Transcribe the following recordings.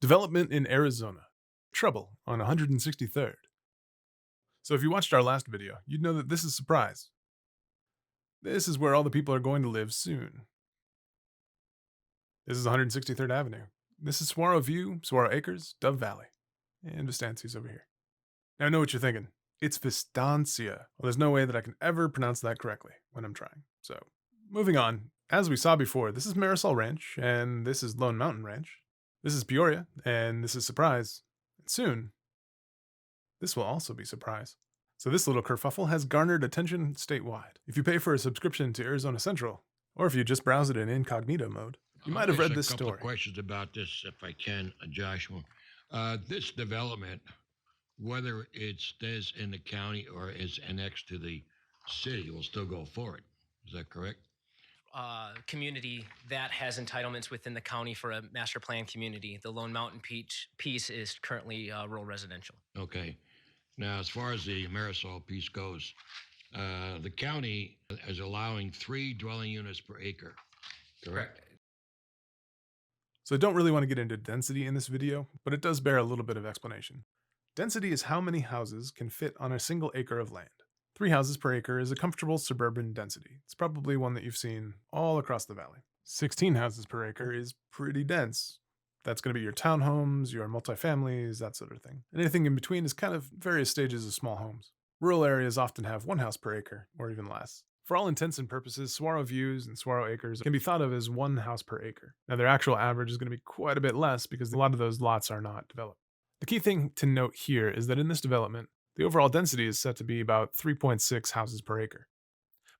Development in Arizona. Trouble on 163rd. So if you watched our last video, you'd know that this is Surprise. This is where all the people are going to live soon. This is 163rd Avenue. This is Saguaro View, Saguaro Acres, Dove Valley. And Vistancia's over here. Now I know what you're thinking. It's Vistancia. Well, there's no way that I can ever pronounce that correctly when I'm trying. So, moving on. As we saw before, this is Marisol Ranch, and this is Lone Mountain Ranch. This is Peoria, and this is Surprise. And soon, this will also be Surprise. So this little kerfuffle has garnered attention statewide. If you pay for a subscription to Arizona Central, or if you just browse it in incognito mode, you might have read this A couple story. of questions about this, if I can, Joshua. This development, whether it stays in the county or is annexed to the city, will still go forward. Is that correct? Community that has entitlements within the county for a master plan community. The Lone Mountain piece is currently rural residential. Okay. Now, as far as the Marisol piece goes, the county is allowing 3 dwelling units per acre, correct? So I don't really want to get into density in this video, but it does bear a little bit of explanation. Density is how many houses can fit on a single acre of land. 3 houses per acre is a comfortable suburban density. It's probably one that you've seen all across the valley. 16 houses per acre is pretty dense. That's going to be your townhomes, your multifamilies, that sort of thing. And anything in between is kind of various stages of small homes. Rural areas often have 1 house per acre, or even less. For all intents and purposes, Saguaro Views and Saguaro Acres can be thought of as 1 house per acre. Now, their actual average is going to be quite a bit less because a lot of those lots are not developed. The key thing to note here is that in this development, the overall density is set to be about 3.6 houses per acre.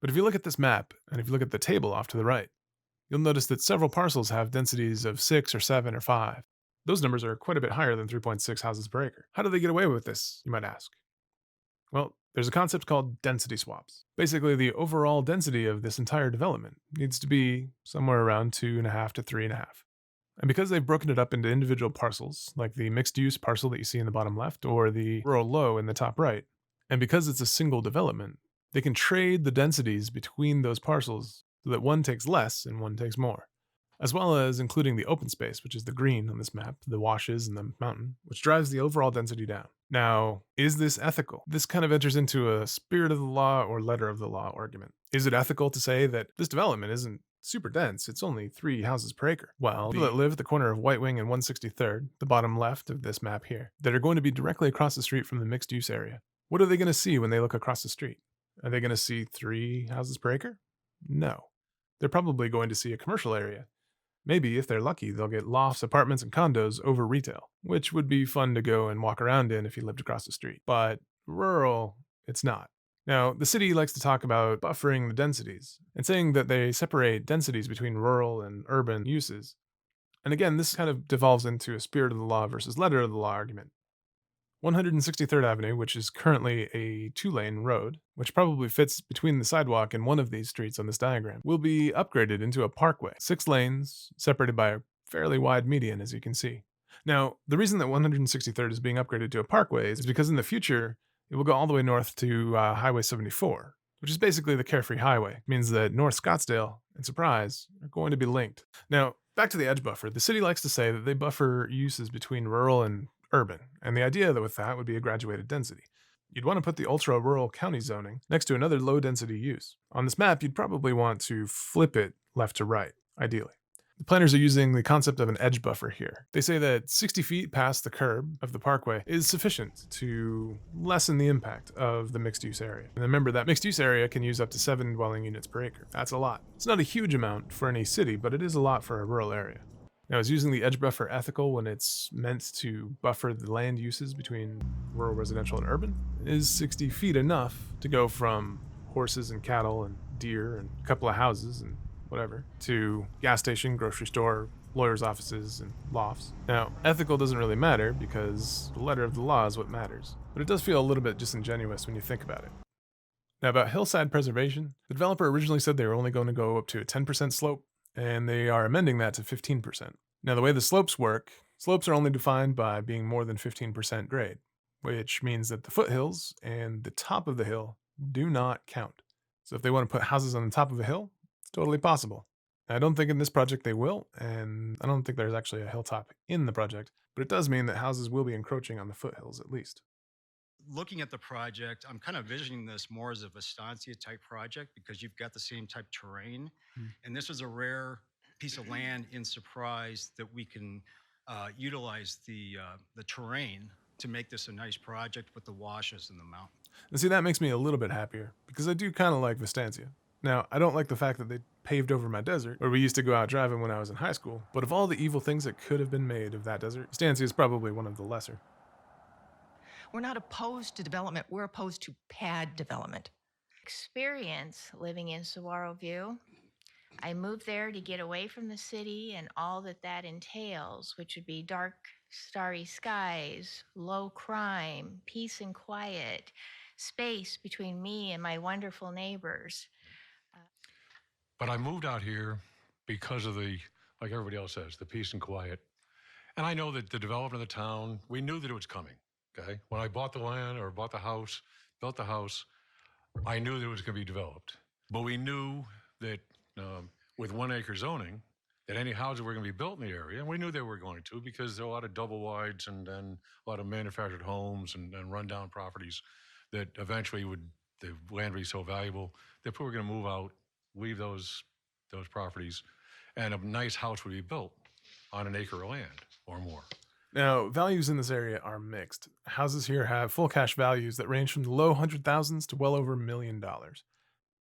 But if you look at this map, and if you look at the table off to the right, you'll notice that several parcels have densities of 6 or 7 or 5. Those numbers are quite a bit higher than 3.6 houses per acre. How do they get away with this, you might ask? Well, there's a concept called density swaps. Basically, the overall density of this entire development needs to be somewhere around 2.5 to 3.5. And because they've broken it up into individual parcels, like the mixed-use parcel that you see in the bottom left or the rural low in the top right, and because it's a single development, they can trade the densities between those parcels so that one takes less and one takes more, as well as including the open space, which is the green on this map, the washes and the mountain, which drives the overall density down. Now, is this ethical? This kind of enters into a spirit of the law or letter of the law argument. Is it ethical to say that this development isn't super dense, it's only 3 houses per acre? Well, people that live at the corner of White Wing and 163rd, the bottom left of this map here, that are going to be directly across the street from the mixed use area, what are they going to see when they look across the street? Are they going to see 3 houses per acre? No. They're probably going to see a commercial area. Maybe, if they're lucky, they'll get lofts, apartments, and condos over retail, which would be fun to go and walk around in if you lived across the street. But rural, it's not. Now, the city likes to talk about buffering the densities and saying that they separate densities between rural and urban uses. And again, this kind of devolves into a spirit of the law versus letter of the law argument. 163rd Avenue, which is currently a 2-lane road, which probably fits between the sidewalk and one of these streets on this diagram, will be upgraded into a parkway. 6 lanes, separated by a fairly wide median, as you can see. Now, the reason that 163rd is being upgraded to a parkway is because in the future, it will go all the way north to Highway 74, which is basically the Carefree Highway. It means that North Scottsdale and Surprise are going to be linked. Now, back to the edge buffer. The city likes to say that they buffer uses between rural and urban, and the idea that with that would be a graduated density. You'd want to put the ultra-rural county zoning next to another low-density use. On this map, you'd probably want to flip it left to right, ideally. The planners are using the concept of an edge buffer here. They say that 60 feet past the curb of the parkway is sufficient to lessen the impact of the mixed-use area. And remember that mixed-use area can use up to 7 dwelling units per acre. That's a lot. It's not a huge amount for any city, but it is a lot for a rural area. Now, is using the edge buffer ethical when it's meant to buffer the land uses between rural residential and urban? Is 60 feet enough to go from horses and cattle and deer and a couple of houses and whatever to gas station, grocery store, lawyers' offices, and lofts? Now, ethical doesn't really matter because the letter of the law is what matters, but it does feel a little bit disingenuous when you think about it. Now, about Hillside Preservation, the developer originally said they were only going to go up to a 10% slope, and they are amending that to 15%. Now, the way the slopes work, slopes are only defined by being more than 15% grade, which means that the foothills and the top of the hill do not count. So if they want to put houses on the top of a hill, it's totally possible. I don't think in this project they will, and I don't think there's actually a hilltop in the project, but it does mean that houses will be encroaching on the foothills at least. Looking at the project, I'm kind of envisioning this more as a Vistancia type project because you've got the same type terrain. Mm. And this is a rare piece of land in Surprise that we can utilize the terrain to make this a nice project with the washes and the mountain. And see, that makes me a little bit happier because I do kind of like Vistancia. Now, I don't like the fact that they paved over my desert, where we used to go out driving when I was in high school, but of all the evil things that could have been made of that desert, Vistancia is probably one of the lesser. We're not opposed to development, we're opposed to pad development. Experience living in Saguaro View. I moved there to get away from the city and all that that entails, which would be dark, starry skies, low crime, peace and quiet, space between me and my wonderful neighbors. But I moved out here because of like everybody else says, the peace and quiet. And I know that the development of the town, we knew that it was coming. Okay. When I bought the land or bought the house, built the house, I knew that it was going to be developed. But we knew that with 1 acre zoning, that any houses were going to be built in the area. And we knew they were going to because there were a lot of double wides and then a lot of manufactured homes and rundown properties that eventually the land would be so valuable that people were going to move out, leave those properties, and a nice house would be built on 1 acre of land or more. Now, values in this area are mixed. Houses here have full cash values that range from the low hundred thousands to well over $1 million.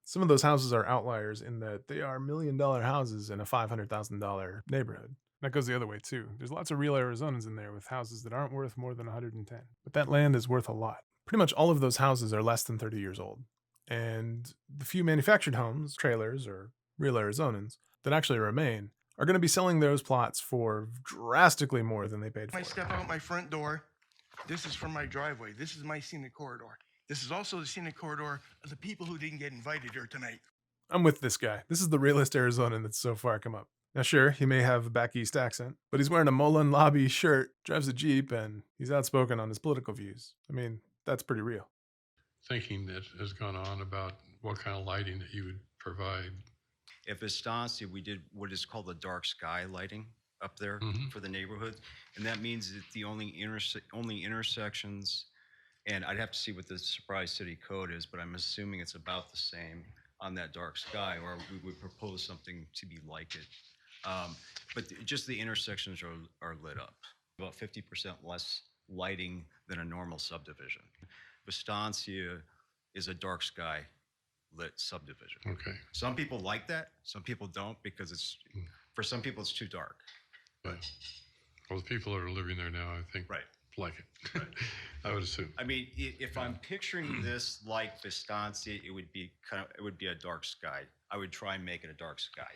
Some of those houses are outliers in that they are $1 million houses in a $500,000 neighborhood. That goes the other way too. There's lots of real Arizonans in there with houses that aren't worth more than 110, but that land is worth a lot. Pretty much all of those houses are less than 30 years old. And the few manufactured homes, trailers, or real Arizonans that actually remain are going to be selling those plots for drastically more than they paid for. I step out my front door. This is from my driveway. This is my scenic corridor. This is also the scenic corridor of the people who didn't get invited here tonight. I'm with this guy. This is the realest Arizonan that's so far come up. Now, sure, he may have a back east accent, but he's wearing a Mullen Lobby shirt, drives a Jeep, and he's outspoken on his political views. I mean, that's pretty real. Thinking that has gone on about what kind of lighting that you would provide. At Vistancia, we did what is called the dark sky lighting up there for the neighborhood. And that means that the only intersections, and I'd have to see what the Surprise City Code is, but I'm assuming it's about the same on that dark sky, or we would propose something to be like it. But just the intersections are lit up. About 50% less lighting than a normal subdivision. Vistancia is a dark sky lit subdivision. Okay. Some people like that, some people don't, because for some people it's too dark. Yeah. Well, the people that are living there now, I think, Right. like it. Right. I would assume. I mean, if I'm picturing this like Vistancia, it would be a dark sky. I would try and make it a dark sky.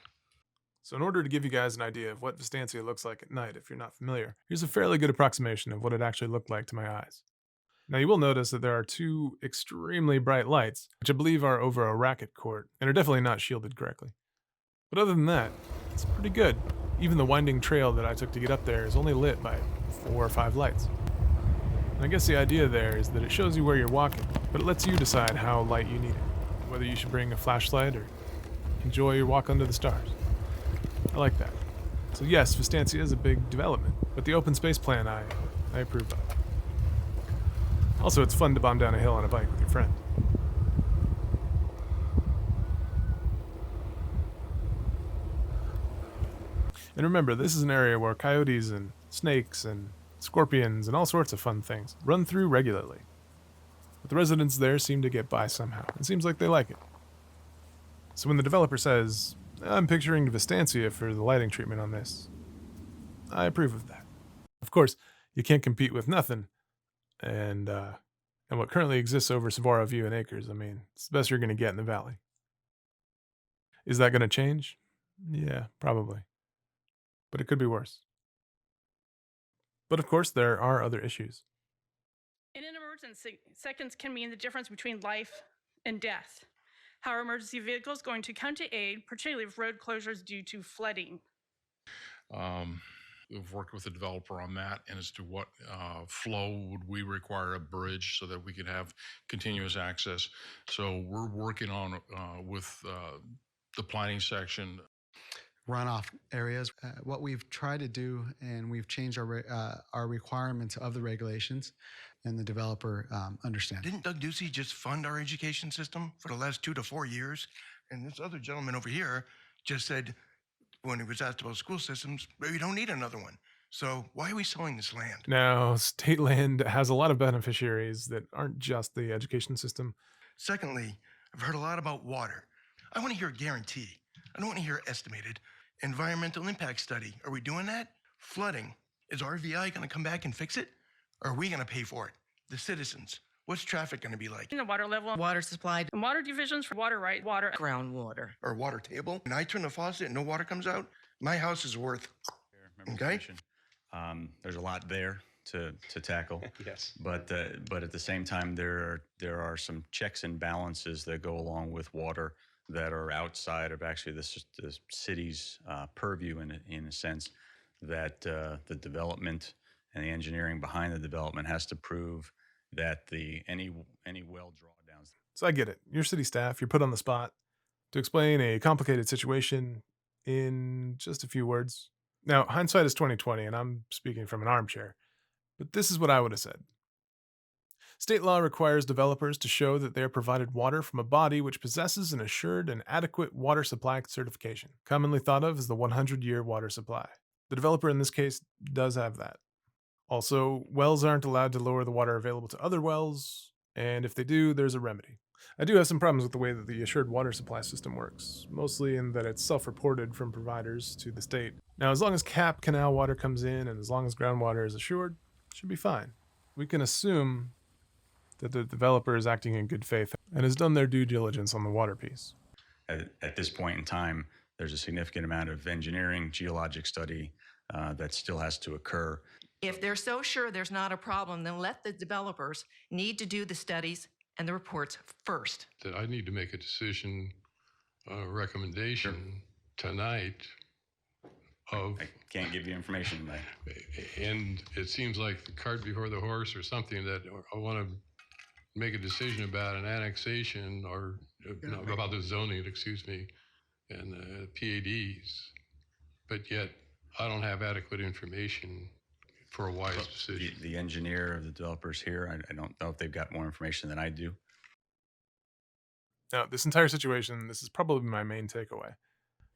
So in order to give you guys an idea of what Vistancia looks like at night, if you're not familiar, here's a fairly good approximation of what it actually looked like to my eyes. Now you will notice that there are two extremely bright lights, which I believe are over a racket court, and are definitely not shielded correctly. But other than that, it's pretty good. Even the winding trail that I took to get up there is only lit by 4 or 5 lights. And I guess the idea there is that it shows you where you're walking, but it lets you decide how light you need it, whether you should bring a flashlight or enjoy your walk under the stars. I like that. So yes, Vistancia is a big development, but the open space plan I approve of. Also, it's fun to bomb down a hill on a bike with your friend. And remember, this is an area where coyotes and snakes and scorpions and all sorts of fun things run through regularly. But the residents there seem to get by somehow. It seems like they like it. So when the developer says, I'm picturing Vistancia for the lighting treatment on this, I approve of that. Of course, you can't compete with nothing. And what currently exists over Saguaro View and Acres, I mean, it's the best you're going to get in the valley. Is that going to change? Yeah, probably. But it could be worse. But of course, there are other issues. In an emergency, seconds can mean the difference between life and death. How are emergency vehicles going to come to aid, particularly if road closures due to flooding? We've worked with the developer on that, and as to what flow would we require a bridge so that we could have continuous access. So we're working on with the planning section. runoff areas. What we've tried to do, and we've changed our requirements of the regulations, and the developer understands. Didn't Doug Ducey just fund our education system for the last 2 to 4 years? And this other gentleman over here just said, when he was asked about school systems, we don't need another one. So why are we selling this land? Now, state land has a lot of beneficiaries that aren't just the education system. Secondly, I've heard a lot about water. I want to hear guarantee. I don't want to hear estimated. Environmental impact study. Are we doing that? Flooding. Is RVI going to come back and fix it? Or are we going to pay for it? The citizens. What's traffic going to be like? In the water level, Water supply, and water divisions for water right, water. groundwater. Or water table? And I turn the faucet and no water comes out? My house is worth. Okay. There's a lot there to tackle. Yes. But at the same time, there are some checks and balances that go along with water that are outside of actually the city's purview in a sense that the development and the engineering behind the development has to prove that any well drawdowns. So I get it. You're city staff, you're put on the spot to explain a complicated situation in just a few words. Now, hindsight is 2020, and I'm speaking from an armchair, but this is what I would have said. State law requires developers to show that they are provided water from a body which possesses an assured and adequate water supply certification, commonly thought of as the 100-year water supply. The developer in this case does have that. Also, wells aren't allowed to lower the water available to other wells, and if they do, there's a remedy. I do have some problems with the way that the assured water supply system works, mostly in that it's self-reported from providers to the state. Now, as long as cap canal water comes in and as long as groundwater is assured, it should be fine. We can assume that the developer is acting in good faith and has done their due diligence on the water piece. At this point in time, there's a significant amount of engineering, geologic study that still has to occur. If they're so sure there's not a problem, then let the developers need to do the studies and the reports first. That I need to make a decision, recommendation tonight of. I can't give you information tonight. And it seems like the cart before the horse or something that I want to make a decision about an annexation or about the zoning, excuse me, and PADs, but yet I don't have adequate information for a wise decision. The engineer of the developers here, I don't know if they've got more information than I do. Now, this entire situation, this is probably my main takeaway.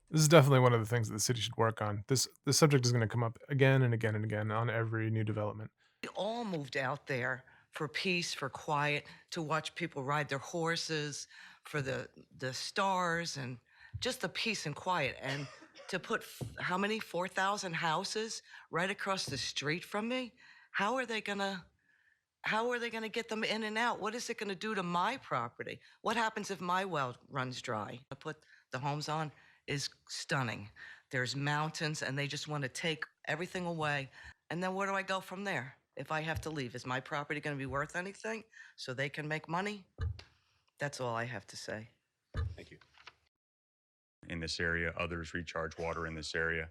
This is definitely one of the things that the city should work on. This subject is going to come up again and again and again on every new development. We all moved out there for peace, for quiet, to watch people ride their horses, for the stars, and just the peace and quiet. And to put how many 4,000 houses right across the street from me? How are they gonna get them in and out? What is it gonna do to my property? What happens if my well runs dry? To put the homes on is stunning. There's mountains, and they just want to take everything away. And then where do I go from there? If I have to leave, is my property gonna be worth anything so they can make money? That's all I have to say. Thank you. In this area, others recharge water in this area,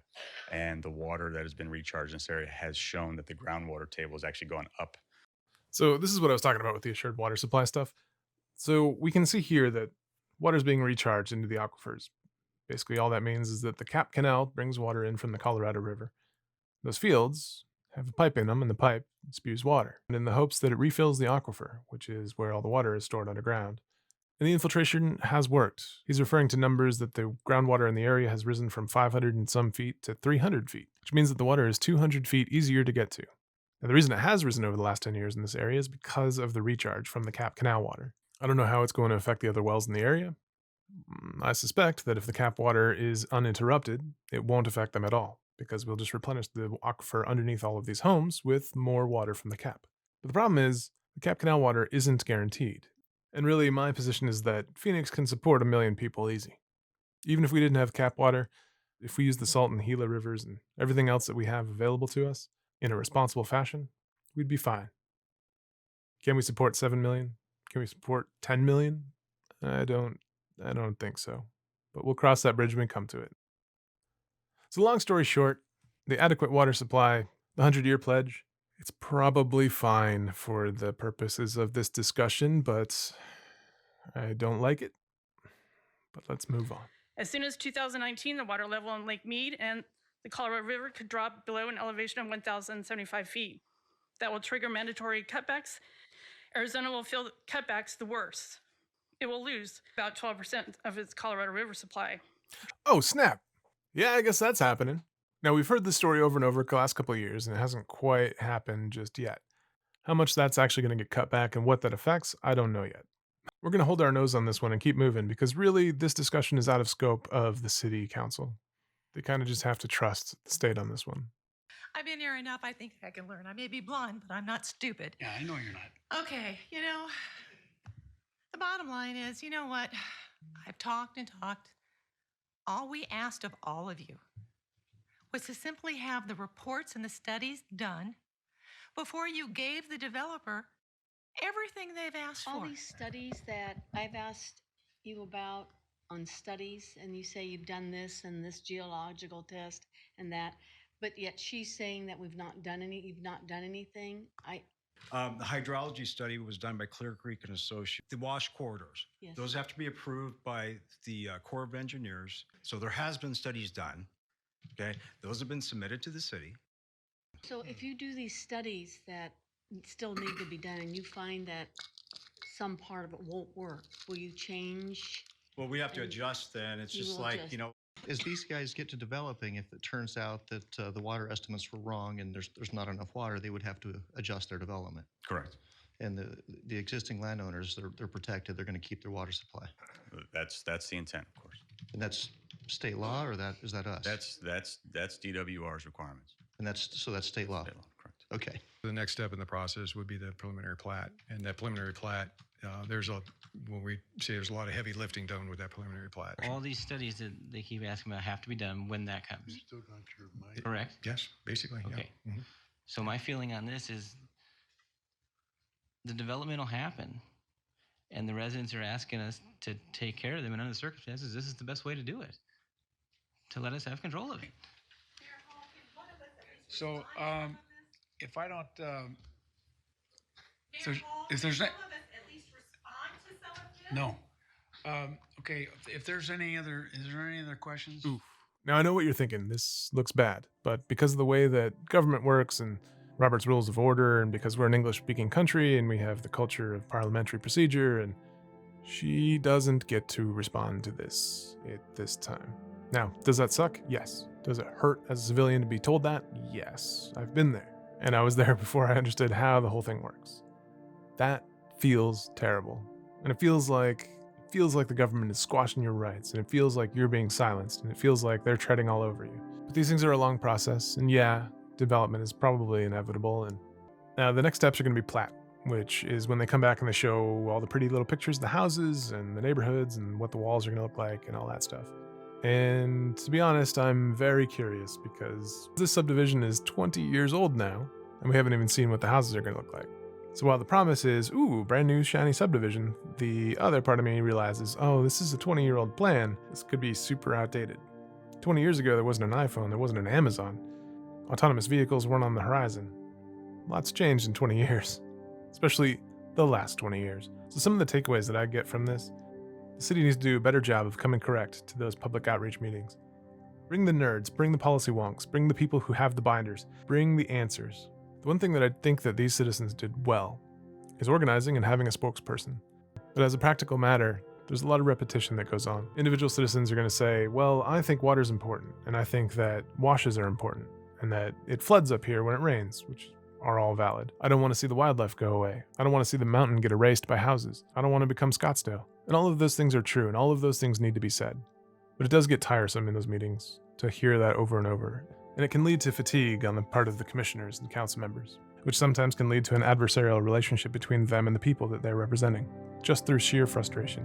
and the water that has been recharged in this area has shown that the groundwater table has actually gone up. So this is what I was talking about with the assured water supply stuff. So we can see here that water is being recharged into the aquifers. Basically, all that means is that the Cap Canal brings water in from the Colorado River. Those fields have a pipe in them, and the pipe spews water, and in the hopes that it refills the aquifer, which is where all the water is stored underground. And the infiltration has worked. He's referring to numbers that the groundwater in the area has risen from 500 and some feet to 300 feet, which means that the water is 200 feet easier to get to. Now, the reason it has risen over the last 10 years in this area is because of the recharge from the Cap Canal water. I don't know how it's going to affect the other wells in the area. I suspect that if the Cap water is uninterrupted, it won't affect them at all, because we'll just replenish the aquifer underneath all of these homes with more water from the Cap. But the problem is, the Cap Canal water isn't guaranteed. And really, my position is that Phoenix can support 1 million people easy. Even if we didn't have Cap water, if we use the Salt and Gila rivers and everything else that we have available to us in a responsible fashion, we'd be fine. Can we support 7 million? Can we support 10 million? I don't think so. But we'll cross that bridge when we come to it. So long story short, the adequate water supply, the 100-year pledge, it's probably fine for the purposes of this discussion, but I don't like it. But let's move on. As soon as 2019, the water level in Lake Mead and the Colorado River could drop below an elevation of 1,075 feet. That will trigger mandatory cutbacks. Arizona will feel cutbacks the worst. It will lose about 12% of its Colorado River supply. Oh, snap. Yeah, I guess that's happening. Now, we've heard this story over and over the last couple of years, and it hasn't quite happened just yet. How much that's actually going to get cut back and what that affects, I don't know yet. We're going to hold our nose on this one and keep moving because really, this discussion is out of scope of the city council. They kind of just have to trust the state on this one. I've been here enough. I think I can learn. I may be blonde, but I'm not stupid. Yeah, I know you're not. Okay, the bottom line is, you know what? I've talked and talked. All we asked of all of you was to simply have the reports and the studies done before you gave the developer everything they've asked All for. these studies that I've asked you about on studies, and you say you've done this and this geological test and that, but yet she's saying that you've not done anything. The hydrology study was done by Clear Creek and Associates. The wash corridors, Yes. those have to be approved by the Corps of Engineers. So there has been studies done. Okay, those have been submitted to the city. So if you do these studies that still need to be done and you find that some part of it won't work, will you change? Well, we have to adjust then. It's You just will like, adjust. As these guys get to developing, if it turns out that the water estimates were wrong and there's not enough water, they would have to adjust their development. Correct. And the existing landowners, they're protected. They're going to keep their water supply. That's the intent, of course. And that's state law, or is that us? That's DWR's requirements. And that's state law. State law, correct. Okay. The next step in the process would be the preliminary plat. And that preliminary plat, when we say there's a lot of heavy lifting done with that preliminary plat. All these studies that they keep asking about have to be done when that comes. Still got your mic. Correct? Yes, basically. Okay. Yeah. Mhm. So my feeling on this is the development will happen, and the residents are asking us to take care of them, and under the circumstances, this is the best way to do it, to let us have control of it. So, if I don't, if there's not, no. Okay, if there's any other, is there any other questions? Oof. Now, I know what you're thinking. This looks bad, but because of the way that government works and Robert's Rules of Order, and because we're an English-speaking country and we have the culture of parliamentary procedure, and she doesn't get to respond to this at this time. Now, does that suck? Yes. Does it hurt as a civilian to be told that? Yes. I've been there. And I was there before I understood how the whole thing works. That feels terrible. And it feels like the government is squashing your rights, and it feels like you're being silenced, and it feels like they're treading all over you. But these things are a long process, and yeah, development is probably inevitable. And now the next steps are going to be plat, which is when they come back and they show all the pretty little pictures of the houses and the neighborhoods and what the walls are going to look like and all that stuff. And to be honest, I'm very curious because this subdivision is 20 years old now, and we haven't even seen what the houses are going to look like. So while the promise is, ooh, brand new shiny subdivision, the other part of me realizes, oh, this is a 20-year-old plan. This could be super outdated. 20 years ago, there wasn't an iPhone, there wasn't an Amazon. Autonomous vehicles weren't on the horizon. Lots changed in 20 years, especially the last 20 years. So some of the takeaways that I get from this: the city needs to do a better job of coming correct to those public outreach meetings. Bring the nerds, bring the policy wonks, bring the people who have the binders, bring the answers. The one thing that I think that these citizens did well is organizing and having a spokesperson. But as a practical matter, there's a lot of repetition that goes on. Individual citizens are going to say, well, I think water's important, and I think that washes are important, and that it floods up here when it rains, which are all valid. I don't want to see the wildlife go away. I don't want to see the mountain get erased by houses. I don't want to become Scottsdale. And all of those things are true, and all of those things need to be said. But it does get tiresome in those meetings to hear that over and over. And it can lead to fatigue on the part of the commissioners and council members, which sometimes can lead to an adversarial relationship between them and the people that they're representing, just through sheer frustration.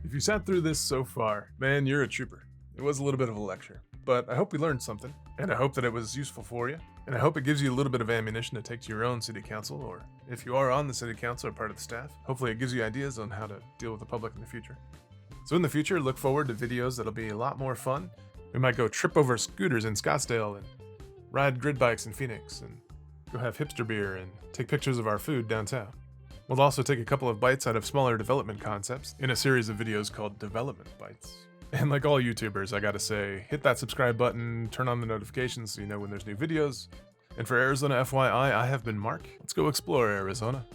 If you sat through this so far, man, you're a trooper. It was a little bit of a lecture, but I hope we learned something, and I hope that it was useful for you, and I hope it gives you a little bit of ammunition to take to your own city council, or if you are on the city council or part of the staff, hopefully it gives you ideas on how to deal with the public in the future. So in the future, look forward to videos that'll be a lot more fun. We might go trip over scooters in Scottsdale and ride grid bikes in Phoenix and go have hipster beer and take pictures of our food downtown. We'll also take a couple of bites out of smaller development concepts in a series of videos called Development Bites. And like all YouTubers, I gotta say, hit that subscribe button, turn on the notifications so you know when there's new videos. And for Arizona FYI, I have been Mark. Let's go explore Arizona.